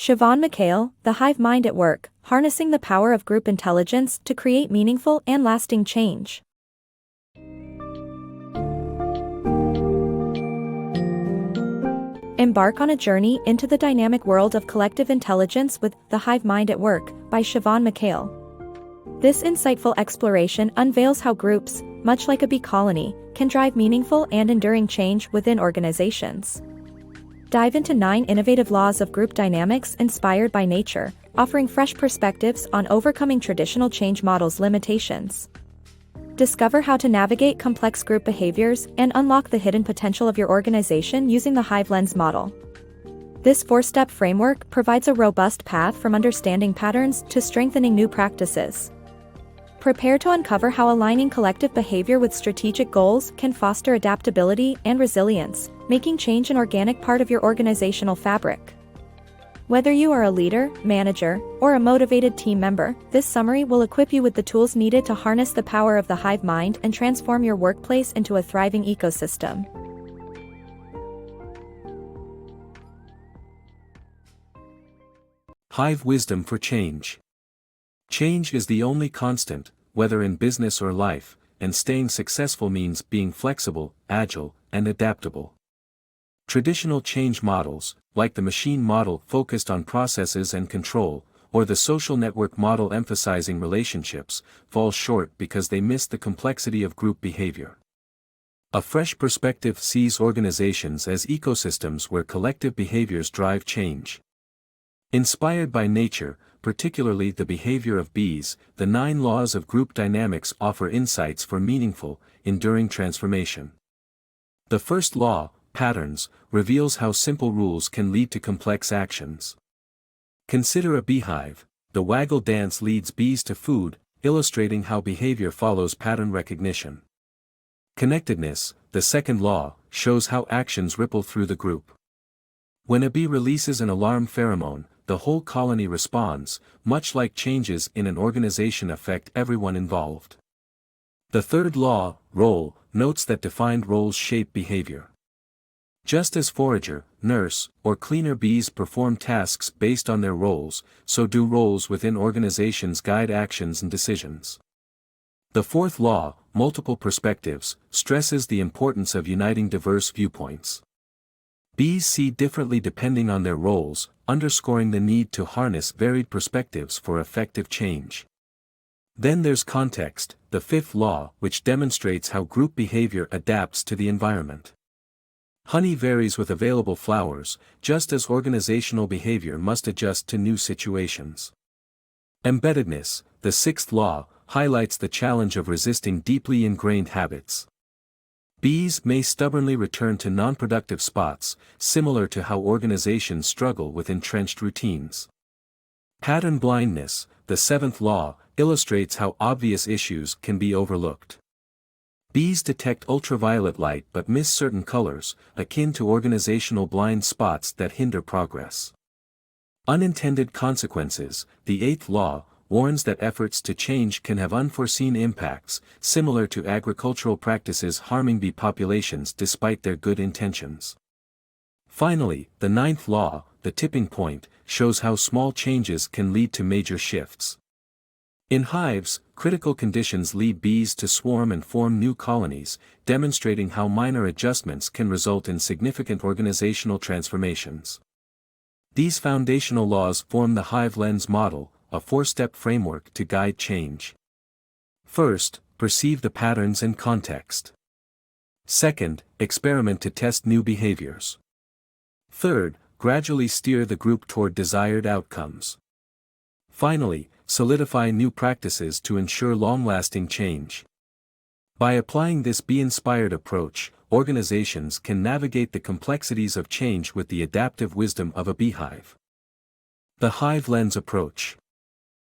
Siobhan McHale, The Hive Mind at Work, Harnessing the Power of Group Intelligence to Create Meaningful and Lasting Change. Embark on a journey into the dynamic world of collective intelligence with The Hive Mind at Work by Siobhan McHale. This insightful exploration unveils how groups, much like a bee colony, can drive meaningful and enduring change within organizations. Dive into 9 innovative laws of group dynamics inspired by nature, offering fresh perspectives on overcoming traditional change models' limitations. Discover how to navigate complex group behaviors and unlock the hidden potential of your organization using the Hive Lens model. This 4-step framework provides a robust path from understanding patterns to strengthening new practices. Prepare to uncover how aligning collective behavior with strategic goals can foster adaptability and resilience, making change an organic part of your organizational fabric. Whether you are a leader, manager, or a motivated team member, this summary will equip you with the tools needed to harness the power of the Hive Mind and transform your workplace into a thriving ecosystem. Hive Wisdom for Change. Change is the only constant, whether in business or life, and staying successful means being flexible, agile, and adaptable. Traditional change models, like the machine model focused on processes and control, or the social network model emphasizing relationships, fall short because they miss the complexity of group behavior. A fresh perspective sees organizations as ecosystems where collective behaviors drive change. Inspired by nature, particularly the behavior of bees, the 9 laws of group dynamics offer insights for meaningful, enduring transformation. The first law, patterns, reveals how simple rules can lead to complex actions. Consider a beehive. The waggle dance leads bees to food, illustrating how behavior follows pattern recognition. Connectedness, the second law, shows how actions ripple through the group. When a bee releases an alarm pheromone, the whole colony responds, much like changes in an organization affect everyone involved. The third law, role, notes that defined roles shape behavior. Just as forager, nurse, or cleaner bees perform tasks based on their roles, so do roles within organizations guide actions and decisions. The fourth law, multiple perspectives, stresses the importance of uniting diverse viewpoints. Bees see differently depending on their roles, underscoring the need to harness varied perspectives for effective change. Then there's context, the fifth law, which demonstrates how group behavior adapts to the environment. Honey varies with available flowers, just as organizational behavior must adjust to new situations. Embeddedness, the sixth law, highlights the challenge of resisting deeply ingrained habits. Bees may stubbornly return to non-productive spots, similar to how organizations struggle with entrenched routines. Pattern blindness, the seventh law, illustrates how obvious issues can be overlooked. Bees detect ultraviolet light but miss certain colors, akin to organizational blind spots that hinder progress. Unintended consequences, the eighth law, warns that efforts to change can have unforeseen impacts, similar to agricultural practices harming bee populations despite their good intentions. Finally, the ninth law, the tipping point, shows how small changes can lead to major shifts. In hives, critical conditions lead bees to swarm and form new colonies, demonstrating how minor adjustments can result in significant organizational transformations. These foundational laws form the Hive Lens model, a 4-step framework to guide change. First, perceive the patterns and context. Second, experiment to test new behaviors. Third, gradually steer the group toward desired outcomes. Finally, solidify new practices to ensure long-lasting change. By applying this bee-inspired approach, organizations can navigate the complexities of change with the adaptive wisdom of a beehive. The Hive Lens approach.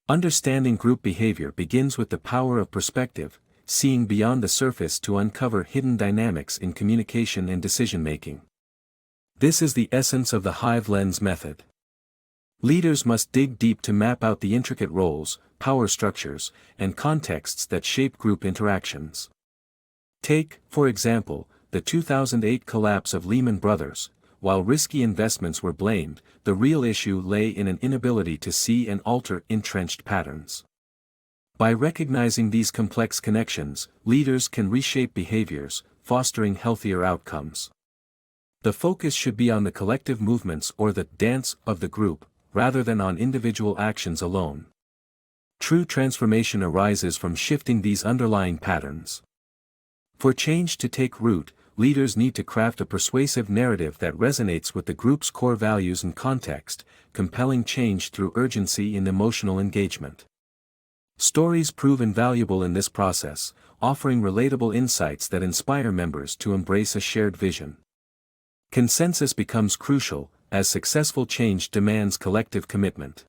Understanding group behavior begins with the power of perspective, seeing beyond the surface to uncover hidden dynamics in communication and decision-making. This is the essence of the Hive Lens method. Leaders must dig deep to map out the intricate roles, power structures, and contexts that shape group interactions. Take, for example, the 2008 collapse of Lehman Brothers, while risky investments were blamed, the real issue lay in an inability to see and alter entrenched patterns. By recognizing these complex connections, leaders can reshape behaviors, fostering healthier outcomes. The focus should be on the collective movements or the dance of the group, rather than on individual actions alone. True transformation arises from shifting these underlying patterns. For change to take root, leaders need to craft a persuasive narrative that resonates with the group's core values and context, compelling change through urgency and emotional engagement. Stories prove invaluable in this process, offering relatable insights that inspire members to embrace a shared vision. Consensus becomes crucial, as successful change demands collective commitment.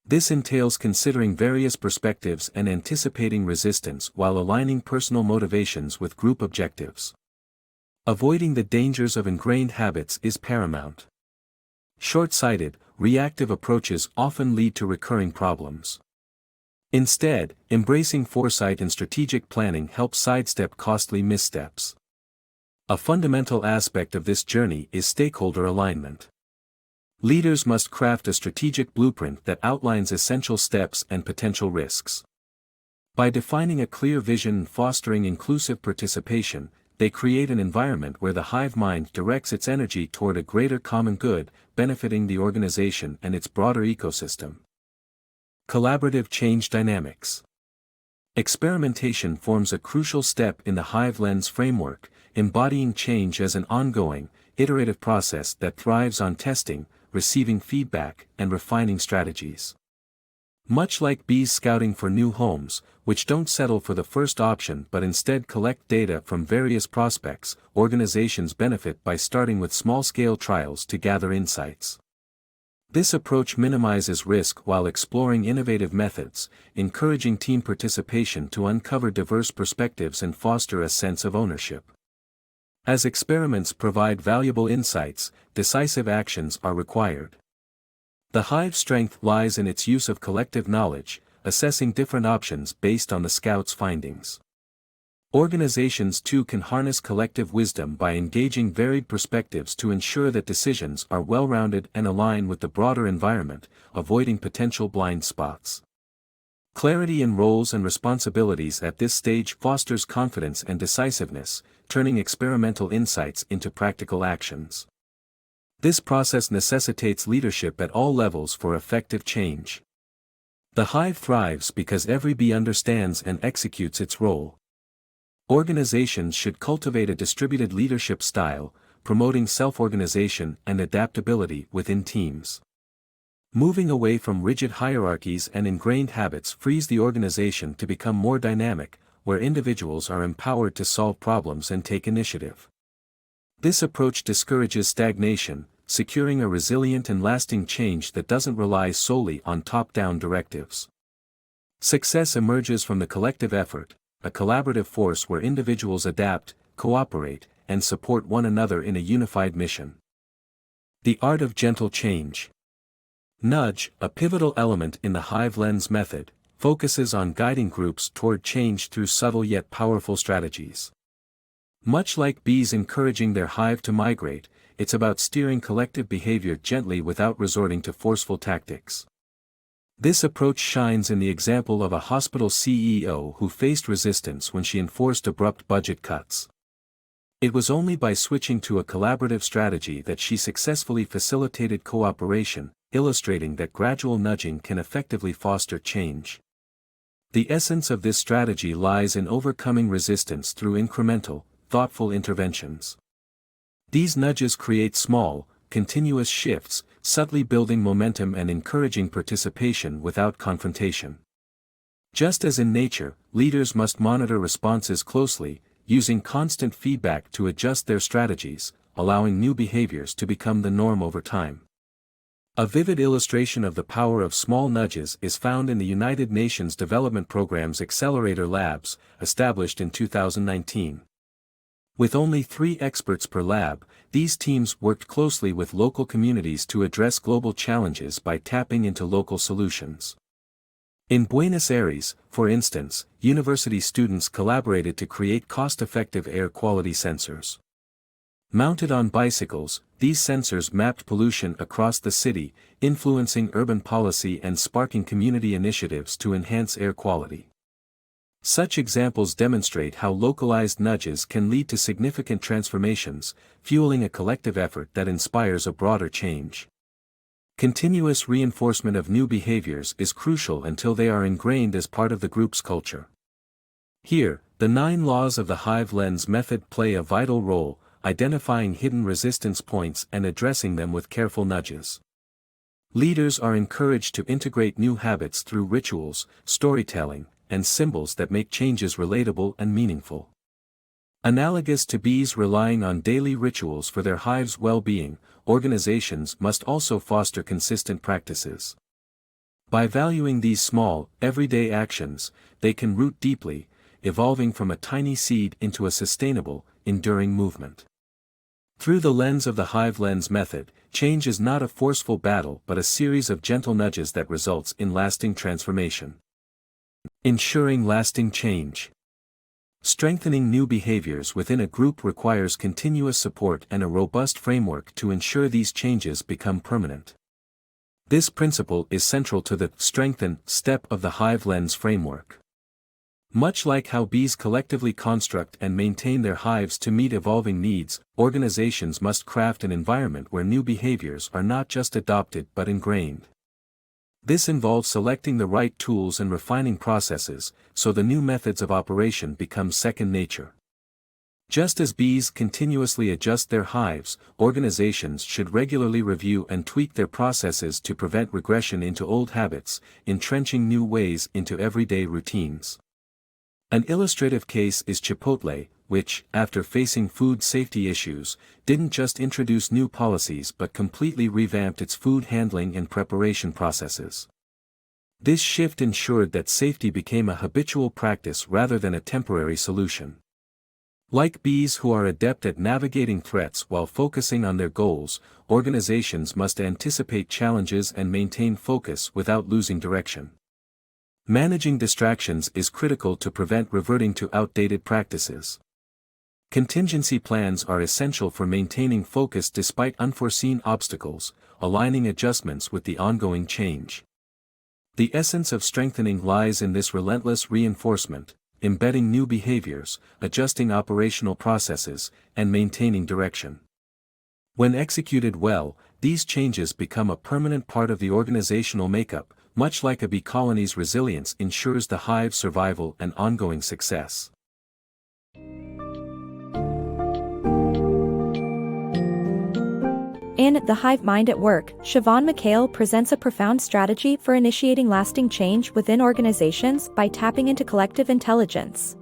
This entails considering various perspectives and anticipating resistance while aligning personal motivations with group objectives. Avoiding the dangers of ingrained habits is paramount. Short-sighted, reactive approaches often lead to recurring problems. Instead, embracing foresight and strategic planning helps sidestep costly missteps. A fundamental aspect of this journey is stakeholder alignment. Leaders must craft a strategic blueprint that outlines essential steps and potential risks. By defining a clear vision and fostering inclusive participation, they create an environment where the hive mind directs its energy toward a greater common good, benefiting the organization and its broader ecosystem. Collaborative change dynamics. Experimentation forms a crucial step in the Hive Lens framework, embodying change as an ongoing, iterative process that thrives on testing, receiving feedback, and refining strategies. Much like bees scouting for new homes, which don't settle for the first option but instead collect data from various prospects, organizations benefit by starting with small-scale trials to gather insights. This approach minimizes risk while exploring innovative methods, encouraging team participation to uncover diverse perspectives and foster a sense of ownership. As experiments provide valuable insights, decisive actions are required. The hive's strength lies in its use of collective knowledge, assessing different options based on the scout's findings. Organizations too can harness collective wisdom by engaging varied perspectives to ensure that decisions are well-rounded and align with the broader environment, avoiding potential blind spots. Clarity in roles and responsibilities at this stage fosters confidence and decisiveness, turning experimental insights into practical actions. This process necessitates leadership at all levels for effective change. The hive thrives because every bee understands and executes its role. Organizations should cultivate a distributed leadership style, promoting self-organization and adaptability within teams. Moving away from rigid hierarchies and ingrained habits frees the organization to become more dynamic, where individuals are empowered to solve problems and take initiative. This approach discourages stagnation, securing a resilient and lasting change that doesn't rely solely on top-down directives. Success emerges from the collective effort, a collaborative force where individuals adapt, cooperate, and support one another in a unified mission. The art of gentle change. Nudge, a pivotal element in the Hive Lens method, focuses on guiding groups toward change through subtle yet powerful strategies. Much like bees encouraging their hive to migrate, it's about steering collective behavior gently without resorting to forceful tactics. This approach shines in the example of a hospital CEO who faced resistance when she enforced abrupt budget cuts. It was only by switching to a collaborative strategy that she successfully facilitated cooperation, illustrating that gradual nudging can effectively foster change. The essence of this strategy lies in overcoming resistance through incremental, thoughtful interventions. These nudges create small, continuous shifts, subtly building momentum and encouraging participation without confrontation. Just as in nature, leaders must monitor responses closely, using constant feedback to adjust their strategies, allowing new behaviors to become the norm over time. A vivid illustration of the power of small nudges is found in the United Nations Development Programme's Accelerator Labs, established in 2019. With only 3 experts per lab, these teams worked closely with local communities to address global challenges by tapping into local solutions. In Buenos Aires, for instance, university students collaborated to create cost-effective air quality sensors. Mounted on bicycles, these sensors mapped pollution across the city, influencing urban policy and sparking community initiatives to enhance air quality. Such examples demonstrate how localized nudges can lead to significant transformations, fueling a collective effort that inspires a broader change. Continuous reinforcement of new behaviors is crucial until they are ingrained as part of the group's culture. Here, the 9 laws of the Hive lens method play a vital role, identifying hidden resistance points and addressing them with careful nudges. Leaders are encouraged to integrate new habits through rituals, storytelling, and symbols that make changes relatable and meaningful. Analogous to bees relying on daily rituals for their hive's well-being, organizations must also foster consistent practices. By valuing these small, everyday actions, they can root deeply, evolving from a tiny seed into a sustainable, enduring movement. Through the lens of the Hive lens method, change is not a forceful battle but a series of gentle nudges that results in lasting transformation. Ensuring lasting change. Strengthening new behaviors within a group requires continuous support and a robust framework to ensure these changes become permanent. This principle is central to the strengthen step of the Hive lens framework. Much like how bees collectively construct and maintain their hives to meet evolving needs, organizations must craft an environment where new behaviors are not just adopted but ingrained. This involves selecting the right tools and refining processes, so the new methods of operation become second nature. Just as bees continuously adjust their hives, organizations should regularly review and tweak their processes to prevent regression into old habits, entrenching new ways into everyday routines. An illustrative case is Chipotle, which, after facing food safety issues, didn't just introduce new policies but completely revamped its food handling and preparation processes. This shift ensured that safety became a habitual practice rather than a temporary solution. Like bees who are adept at navigating threats while focusing on their goals, organizations must anticipate challenges and maintain focus without losing direction. Managing distractions is critical to prevent reverting to outdated practices. Contingency plans are essential for maintaining focus despite unforeseen obstacles, aligning adjustments with the ongoing change. The essence of strengthening lies in this relentless reinforcement, embedding new behaviors, adjusting operational processes, and maintaining direction. When executed well, these changes become a permanent part of the organizational makeup, much like a bee colony's resilience ensures the hive's survival and ongoing success. In The Hive Mind at Work, Siobhan McHale presents a profound strategy for initiating lasting change within organizations by tapping into collective intelligence.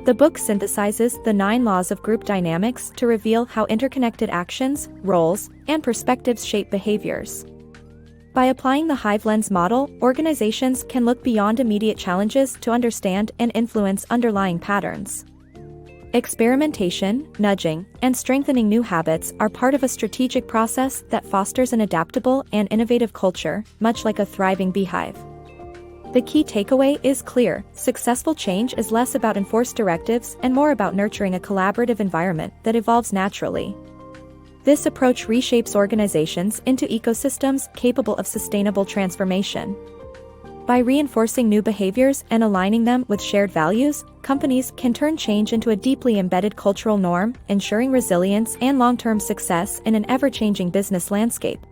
The book synthesizes the 9 laws of group dynamics to reveal how interconnected actions, roles, and perspectives shape behaviors. By applying the Hive lens model, organizations can look beyond immediate challenges to understand and influence underlying patterns. Experimentation, nudging, and strengthening new habits are part of a strategic process that fosters an adaptable and innovative culture, much like a thriving beehive. The key takeaway is clear: successful change is less about enforced directives and more about nurturing a collaborative environment that evolves naturally. This approach reshapes organizations into ecosystems capable of sustainable transformation. By reinforcing new behaviors and aligning them with shared values, companies can turn change into a deeply embedded cultural norm, ensuring resilience and long-term success in an ever-changing business landscape.